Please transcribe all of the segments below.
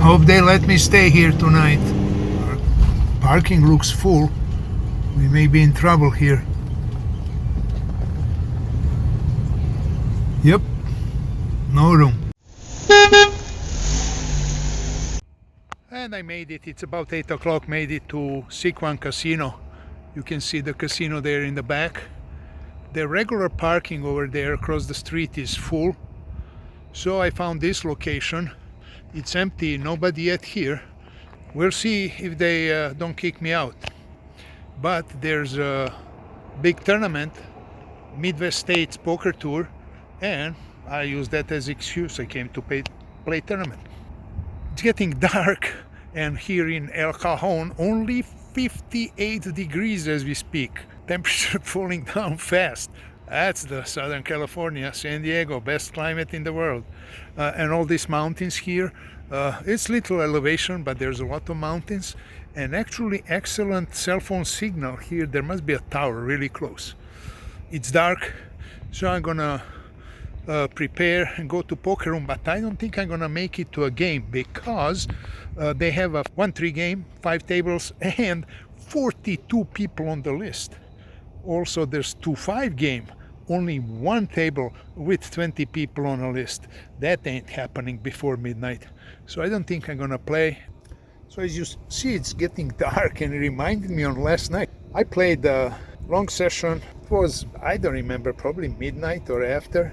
Hope they let me stay here tonight. Our parking looks full. We may be in trouble here. Yep, no room. And I made it. It's about 8 o'clock. Made it to Sycuan Casino. You can see the casino there in the back. The regular parking over there across the street is full. So I found this location. It's empty, nobody yet here. We'll see if they don't kick me out. But there's a big tournament, Midwest States Poker Tour, and I use that as excuse. I came to play tournament. It's getting dark, and here in El Cajon, only 58 degrees as we speak. Temperature falling down fast. That's the Southern California, San Diego, best climate in the world. And all these mountains here, it's little elevation, but there's a lot of mountains, and actually excellent cell phone signal here. There must be a tower really close. It's dark, so I'm gonna prepare and go to poker room, but I don't think I'm gonna make it to a game because they have a 1-3 game, 5 tables, and 42 people on the list. Also, there's 2-5 game, only 1 table with 20 people on a list. That ain't happening before midnight. So I don't think I'm gonna play. So as you see, it's getting dark, and it reminded me on last night. I played a long session. It was, I don't remember, probably midnight or after,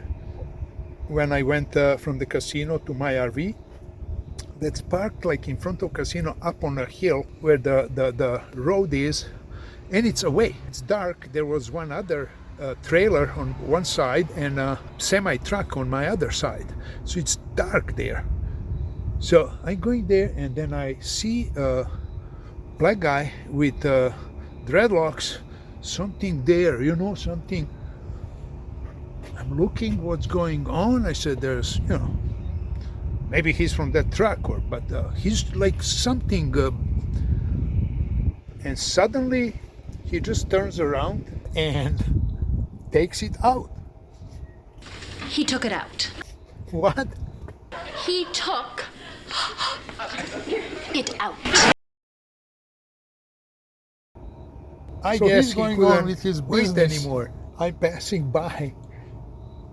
when I went from the casino to my RV. That's parked like in front of casino up on a hill where the road is, and it's away. It's dark. There was one other trailer on one side and a semi-truck on my other side. So it's dark there. So I'm going there, and then I see a black guy with dreadlocks, something there, you know, something. I'm looking what's going on. I said, there's, you know, maybe he's from that truck, but he's like something. And suddenly he just turns around and takes it out. He took it out. What? He took it out. I So guess he's he going couldn't on with his wait business. anymore. I'm passing by.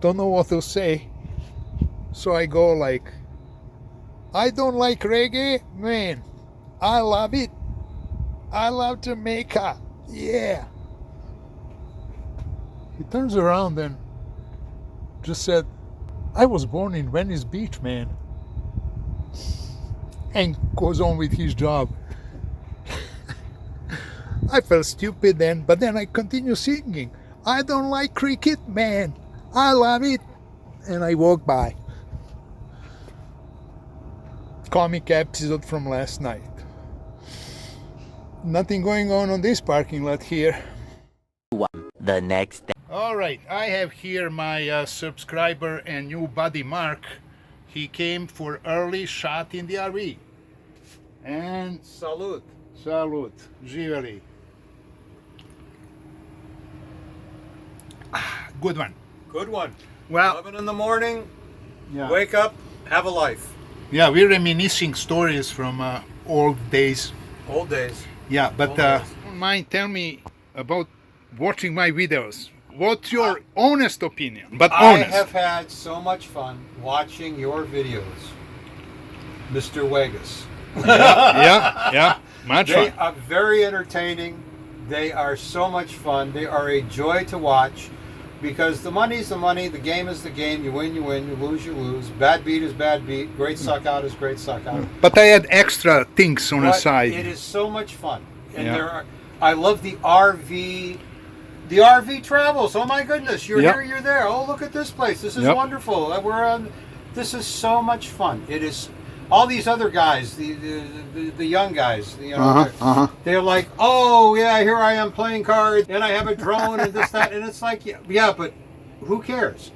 Don't know what to say. So I go like, I don't like reggae, man. I love it. I love Jamaica. Yeah. He turns around and just said, I was born in Venice Beach, man. And goes on with his job. I felt stupid then, but then I continue singing. I don't like cricket, man. I love it. And I walk by. Comic episode from last night. Nothing going on this parking lot here. The next day. All right, I have here my subscriber and new buddy Mark. He came for early shot in the RV. And Salute. salute, živeli. Good one. Good one. Well, 11 in the morning, yeah. wake up, have a life. Yeah, we're reminiscing stories from old days. Old days. Yeah, but Old days. don't mind, tell me about watching my videos. What's your honest opinion? But honest. I have had so much fun watching your videos, Mr. Vegas. yeah, much They fun. are very entertaining. They are so much fun. They are a joy to watch because the money's the money, the game is the game. You win, you lose, you lose. Bad beat is bad beat. Great suck out is great suck out. But I had extra things on the But side. it is so much fun. And Yeah. I love the RV travels. Oh my goodness, you're Yep. here, you're there. Oh, look at this place. This is Yep. wonderful. This is so much fun. It is. All these other guys, the young guys, you know, they're like, oh yeah, here I am playing cards, and I have a drone and this, that, and it's like, yeah, but who cares?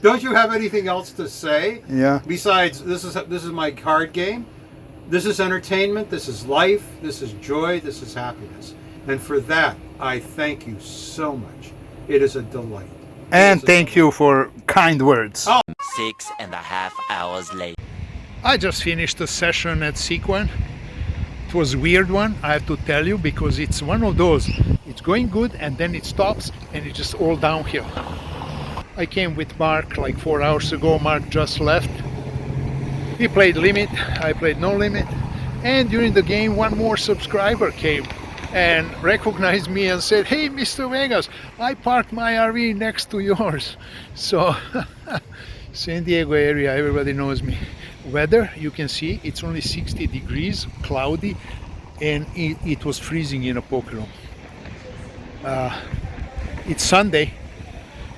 Don't you have anything else to say? Yeah. Besides, this is my card game. This is entertainment. This is life. This is joy. This is happiness. And for that, I thank you so much. It is a delight. And thank you for kind words. Oh. 6.5 hours later. I just finished a session at Sycuan. It was a weird one, I have to tell you, because it's one of those, it's going good and then it stops and it's just all downhill. I came with Mark like 4 hours ago. Mark just left. He played limit, I played no limit, and during the game one more subscriber came and recognized me and said, "Hey Mr. Vegas, I parked my RV next to yours." So San Diego area, everybody knows me. Weather, you can see it's only 60 degrees, cloudy, and it was freezing in a poker room. It's Sunday.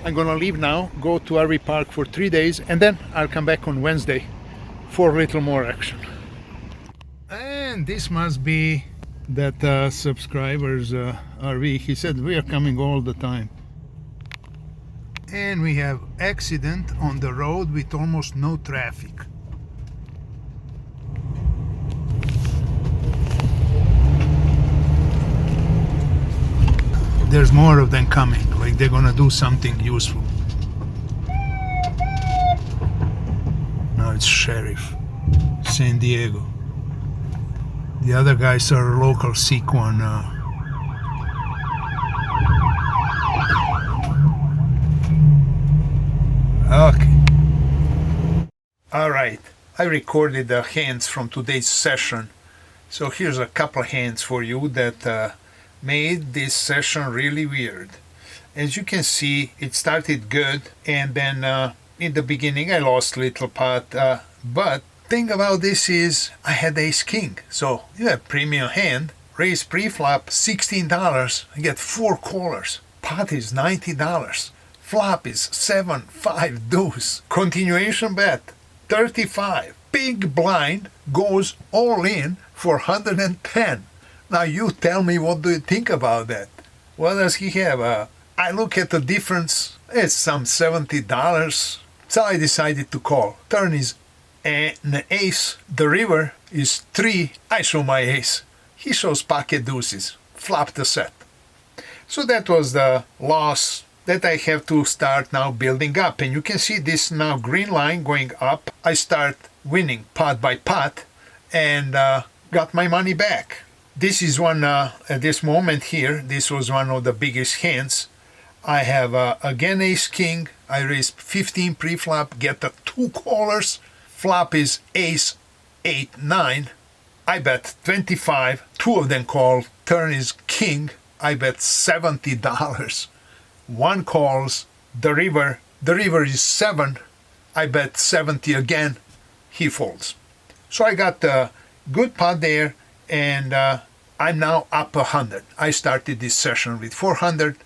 I'm gonna leave now, go to RV park for 3 days, and then I'll come back on Wednesday for a little more action. And this must be that subscriber's RV. He said we are coming all the time. And we have accident on the road with almost no traffic. There's more of them coming, like they're gonna do something useful. Now it's Sheriff, San Diego. The other guys are local Sycuan. Okay. Alright, I recorded the hands from today's session. So here's a couple hands for you that made this session really weird. As you can see, it started good, and then in the beginning I lost little pot, but thing about this is I had ace king, so you have premium hand, raise pre-flop $16, I get 4 callers, pot is $90, flop is 7-5 deuce, continuation bet 35, big blind goes all in for 110. Now you tell me, what do you think about that? What does he have? I look at the difference, it's some $70, so I decided to call. Turn is an ace, the river is 3, I show my ace. He shows pocket deuces, flop the set. So that was the loss that I have to start now building up. And you can see this now green line going up. I start winning pot by pot and got my money back. This is one, at this moment here, this was one of the biggest hands. I have again ace king, I raise 15 pre-flop, get the 2 callers, flop is ace 8-9, I bet 25, 2 of them call, turn is king, I bet $70, 1 calls, the river is 7, I bet 70 again, he folds. So I got a good pot there, and I'm now up 100. I started this session with 400,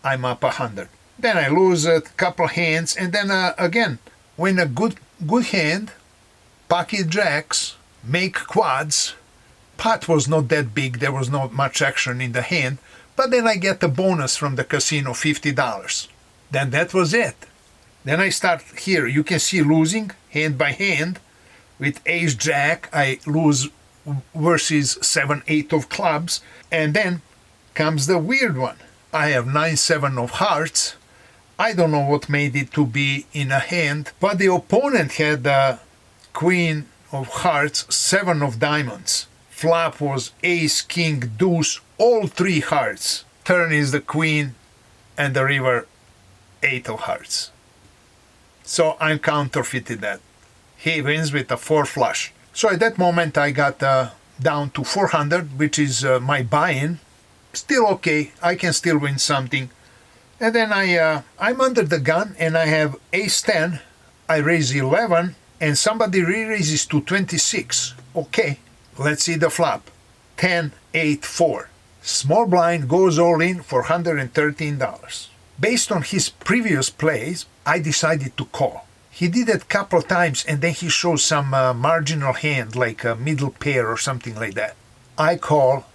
I'm up 100. Then I lose a couple hands, and then again, when a good hand, pocket jacks, make quads, pot was not that big, there was not much action in the hand, but then I get the bonus from the casino, $50. Then that was it. Then I start here, you can see losing hand by hand. With ace jack, I lose versus 7-8 of clubs, and then comes the weird one. I have 9-7 of hearts. I don't know what made it to be in a hand, but the opponent had the queen of hearts, 7 of diamonds. Flop was ace, king, deuce, all 3 hearts. Turn is the queen, and the river 8 of hearts. So I'm counterfeited that. He wins with a 4 flush. So at that moment I got down to 400, which is my buy-in. Still okay, I can still win something. And then I'm under the gun and I have ace 10, I raise 11, and somebody re-raises to 26. Okay, let's see the flop. 10, 8, 4. Small blind goes all in for $113. Based on his previous plays, I decided to call. He did it a couple of times and then he shows some marginal hand, like a middle pair or something like that. I call,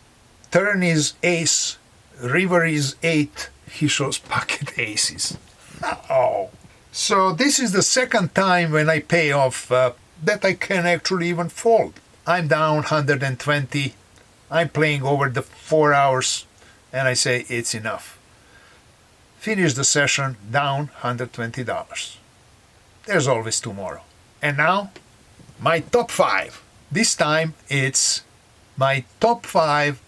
turn is ace, river is 8, he shows pocket aces. Oh. So this is the second time when I pay off that I can actually even fold. I'm down 120, I'm playing over the 4 hours, and I say it's enough. Finish the session down $120. There's always tomorrow. And now, my top 5. This time it's my top 5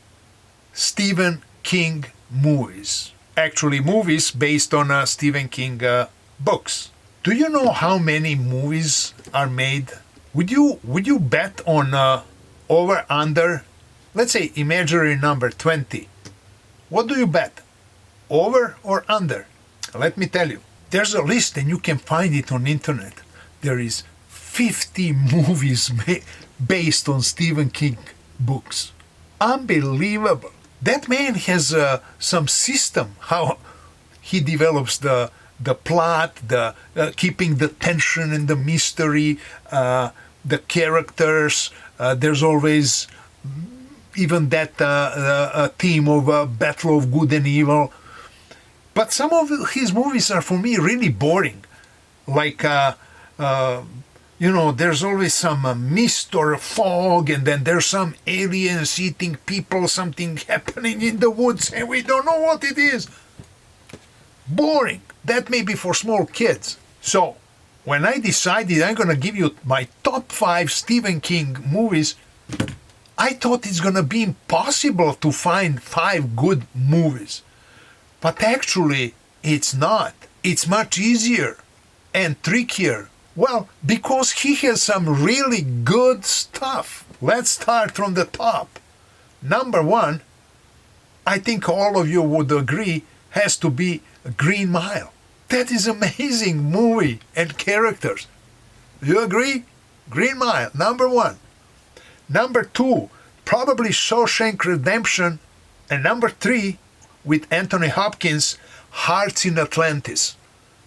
Stephen King movies. Actually, movies based on Stephen King books. Do you know how many movies are made? Would you bet on over under? Let's say imaginary number 20. What do you bet? Over or under? Let me tell you. There's a list and you can find it on internet. There is 50 movies based on Stephen King books. Unbelievable. That man has some system how he develops the plot, the keeping the tension and the mystery, the characters. There's always even that theme of battle of good and evil. But some of his movies are for me really boring. Like, there's always some mist or fog, and then there's some aliens eating people, something happening in the woods, and we don't know what it is. Boring. That may be for small kids. So, when I decided I'm going to give you my top 5 Stephen King movies, I thought it's going to be impossible to find 5 good movies. But actually, it's not. It's much easier and trickier. Well, because he has some really good stuff. Let's start from the top. Number 1, I think all of you would agree, has to be Green Mile. That is amazing movie and characters. You agree? Green Mile, number 1. Number 2, probably Shawshank Redemption. And number 3, with Anthony Hopkins, Hearts in Atlantis.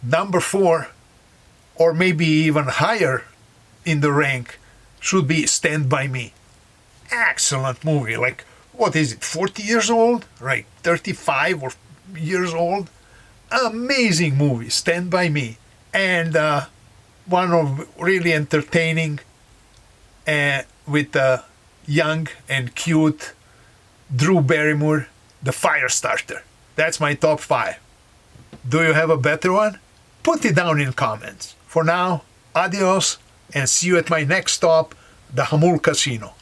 Number 4, or maybe even higher in the rank, should be Stand By Me. Excellent movie. Like, what is it, 40 years old? Right, 35 or years old? Amazing movie, Stand By Me. And one of really entertaining with young and cute Drew Barrymore, The Firestarter. That's my top 5. Do you have a better one? Put it down in comments. For now, adios, and see you at my next stop, the Hamul Casino.